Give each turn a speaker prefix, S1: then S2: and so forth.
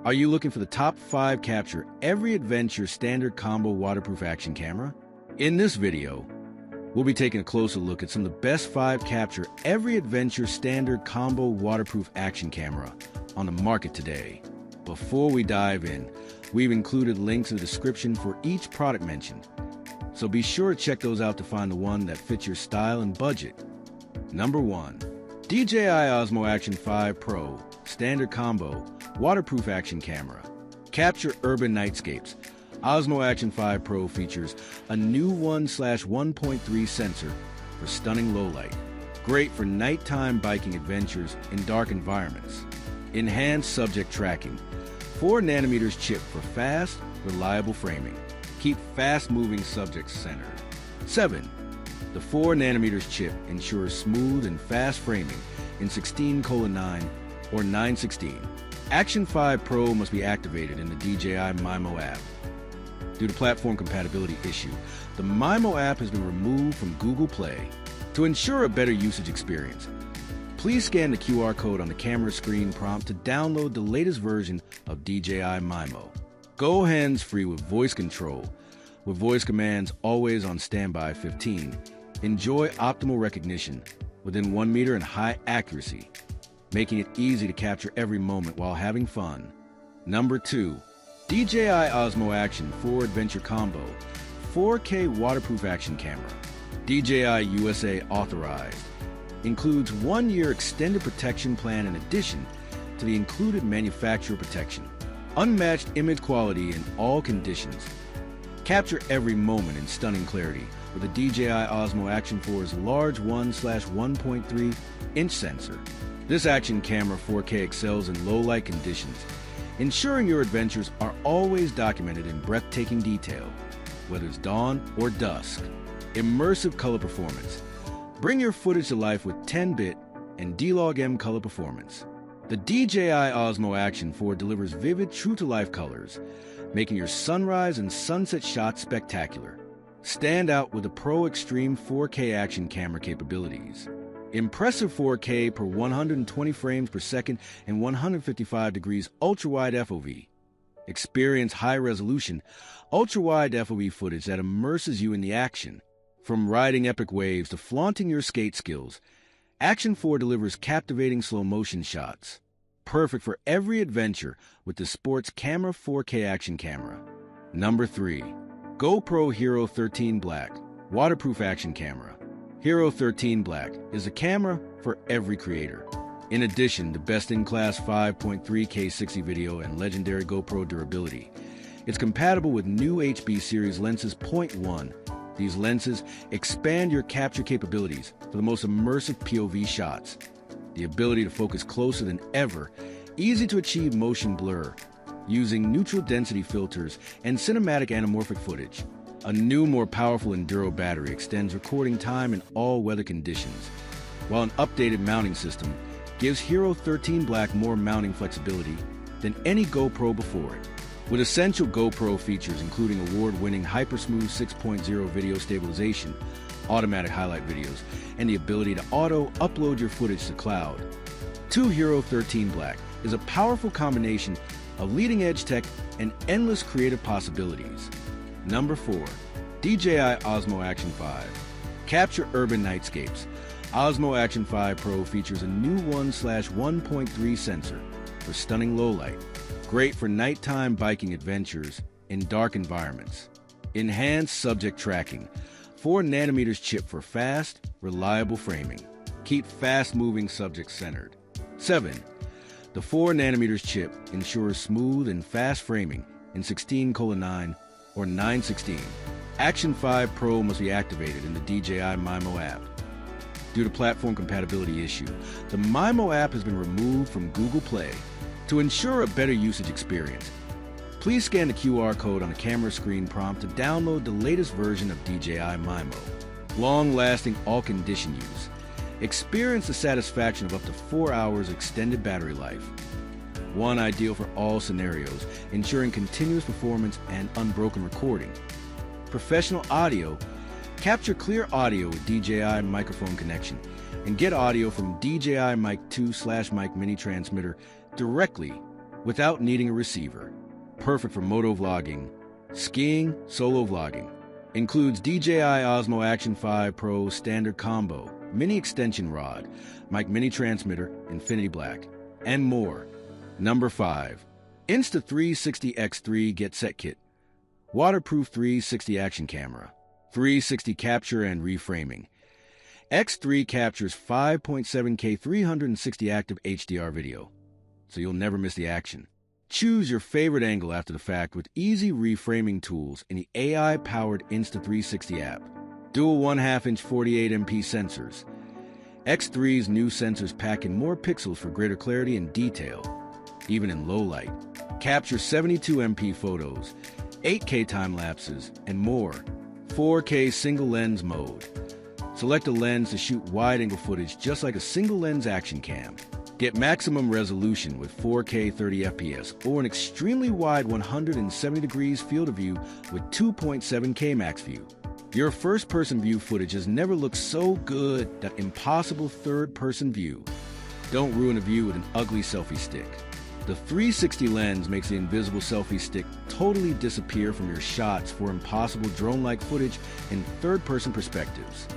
S1: Are you looking for the top 5 capture every adventure standard combo waterproof action camera? In this video, we'll be taking a closer look at some of the best 5 capture every adventure standard combo waterproof action camera on the market today. Before we dive in, we've included links in the description for each product mentioned, so be sure to check those out to find the one that fits your style and budget. Number 1. DJI Osmo Action 5 Pro Standard Combo Waterproof Action Camera. Capture urban nightscapes. Osmo Action 5 Pro features a new 1/1.3 sensor for stunning low light. Great for nighttime biking adventures in dark environments. Enhanced subject tracking. 4nm chip for fast, reliable framing. Keep fast-moving subjects centered. 7. The 4nm chip ensures smooth and fast framing in 16:9 or 9:16. Action 5 Pro must be activated in the DJI MIMO app. Due to platform compatibility issue, the MIMO app has been removed from Google Play. To ensure a better usage experience, please scan the QR code on the camera screen prompt to download the latest version of DJI MIMO. Go hands-free with voice control, with voice commands always on standby 15. Enjoy optimal recognition within 1 meter and high accuracy, making it easy to capture every moment while having fun. Number 2. DJI Osmo Action 4 Adventure Combo 4K Waterproof Action Camera. DJI USA authorized. Includes 1-year extended protection plan in addition to the included manufacturer protection. Unmatched image quality in all conditions. Capture every moment in stunning clarity with the DJI Osmo Action 4's large 1/1.3-inch sensor. This action camera 4K excels in low-light conditions, ensuring your adventures are always documented in breathtaking detail, whether it's dawn or dusk. Immersive color performance. Bring your footage to life with 10-bit and D-Log-M color performance. The DJI Osmo Action 4 delivers vivid, true-to-life colors, making your sunrise and sunset shots spectacular. Stand out with the Pro Extreme 4K action camera capabilities. Impressive 4K per 120 frames per second and 155 degrees ultra-wide FOV. Experience high-resolution, ultra-wide FOV footage that immerses you in the action. From riding epic waves to flaunting your skate skills, Action 4 delivers captivating slow-motion shots. Perfect for every adventure with the sports camera 4K action camera. Number 3. GoPro Hero 13 Black Waterproof Action Camera. Hero 13 Black is a camera for every creator. In addition to best-in-class 5.3K 60 video and legendary GoPro durability, it's compatible with new HB series lenses 0.1. These lenses expand your capture capabilities for the most immersive POV shots. The ability to focus closer than ever, easy to achieve motion blur, using neutral density filters and cinematic anamorphic footage. A new, more powerful Enduro battery extends recording time in all weather conditions, while an updated mounting system gives Hero 13 Black more mounting flexibility than any GoPro before it. With essential GoPro features including award-winning HyperSmooth 6.0 video stabilization, automatic highlight videos, and the ability to auto-upload your footage to cloud, Hero 13 Black is a powerful combination of leading-edge tech and endless creative possibilities. Number 4. DJI Osmo Action 5. Capture urban nightscapes. Osmo Action 5 Pro features a new 1/1.3 sensor for stunning low light. Great for nighttime biking adventures in dark environments. Enhanced subject tracking. 4nm chip for fast, reliable framing. Keep fast-moving subjects centered. 7. The 4nm chip ensures smooth and fast framing in 16:9 or 9:16. Action 5 Pro must be activated in the DJI MIMO app. Due to platform compatibility issue, the MIMO app has been removed from Google Play. To ensure a better usage experience, please scan the QR code on the camera screen prompt to download the latest version of DJI MIMO. Long-lasting all-condition use. Experience the satisfaction of up to 4 hours extended battery life. One ideal for all scenarios, ensuring continuous performance and unbroken recording. Professional audio. Capture clear audio with DJI microphone connection and get audio from DJI Mic 2/Mic Mini transmitter directly without needing a receiver. Perfect for moto vlogging, skiing, solo vlogging. Includes DJI Osmo Action 5 Pro standard combo, mini extension rod, mic mini transmitter, infinity black, and more. Number 5. Insta360 X3 Get Set Kit. Waterproof 360 Action Camera. 360 capture and reframing. X3 captures 5.7K 360 active HDR video, so you'll never miss the action. Choose your favorite angle after the fact with easy reframing tools in the AI-powered Insta360 app. Dual 1/2-inch 48MP sensors. X3's new sensors pack in more pixels for greater clarity and detail, even in low light. Capture 72MP photos, 8K time lapses, and more. 4K single lens mode. Select a lens to shoot wide-angle footage just like a single-lens action cam. Get maximum resolution with 4K 30fps or an extremely wide 170 degrees field of view with 2.7K max view. Your first-person view footage has never looked so good, that impossible third-person view. Don't ruin a view with an ugly selfie stick. The 360 lens makes the invisible selfie stick totally disappear from your shots for impossible drone-like footage in third-person perspectives.